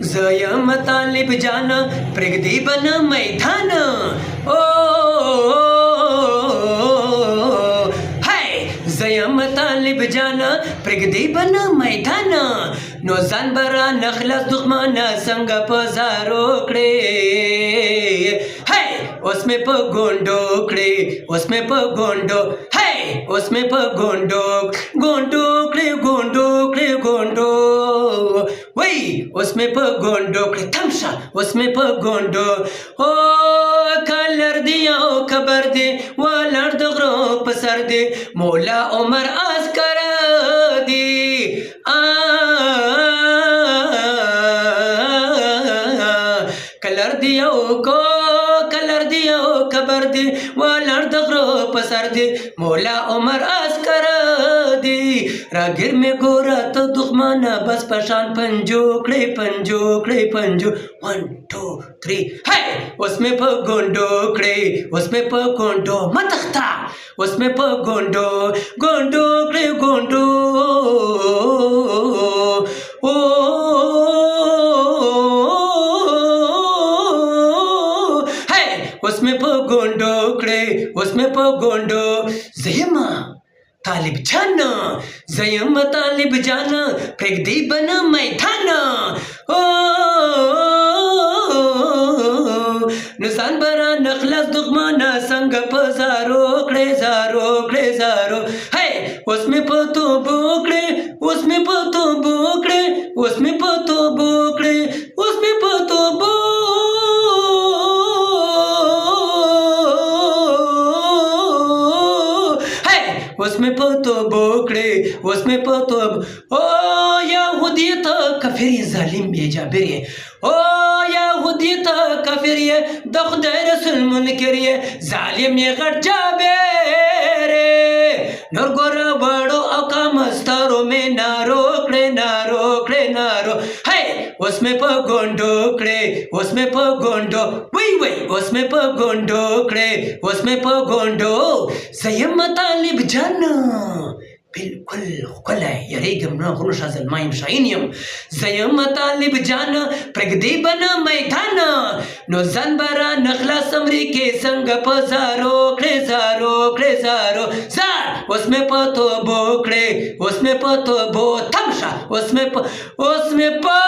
زیم طالب جان پرګدی بنا میدان او هاي زیم طالب جان پرګدی بنا میدان نو ځان برا نخلص دښمن څنګه پزارو کړې هاي اوس مې په ګوندو کړې اوس مې په ګوندو هاي اوس مې په ګوندو ګوندو کړې ګوندو کړې ګوندو وای اوس مې په ګوندو کړې تمشه اوس مې په ګوندو او کلر دی او خبر دی ولر د غرو په سر دی مولا عمر عسکر دی کلر دی او کو کلر دی او خبر دی ولر د غرو په سر دی مولا عمر عسکر دی راګر می ګورا ته دښمن بس پشان پنجو کړې پنجو کړې پنجو 1 2 3 هاي اوس می په ګوندو کړې اوس می په ګوندو متختا اوس می په ګوندو ګوندو کړې ګوندو او هاي اوس می په ګوندو کړې اوس می په ګوندو زهما طالب جان زیم طالب جان پرګدی بنا میدان او نسان برا نخلص دښمن څنګه پزارو کړې زارو کړې زارو هاي اوس مې په توبو کړې اوس مې په توبو کړې اوس مې په توبو کړې اوس مې په توبو اوس مې په توبو کړې اوس مې په توبو او یهودي ته کافر یې ظالم یې جابر یې او یهودي ته کافر یې د خدای رسول منکر یې ظالم یې غټ جابر نور ګوره وړو او کمسترو مې نارو کړې نارو کړې نارو هاي اوس مې په ګوندو کړې اوس مې په ګوندو وای وای اوس مې په ګوندو کړې اوس مې په ګوندو زیم طالب جان بالکل ښکلی یریږم نه غرو شاه زلمی یم شاهین یم زیم طالب جان پرګدی بنا میدان نو ځان به را نخلاصم ریکې څنګه په زارو کړې زارو کړې زارو زار اوس مې په توبو کړې اوس مې په توبو تم شه اوس مې په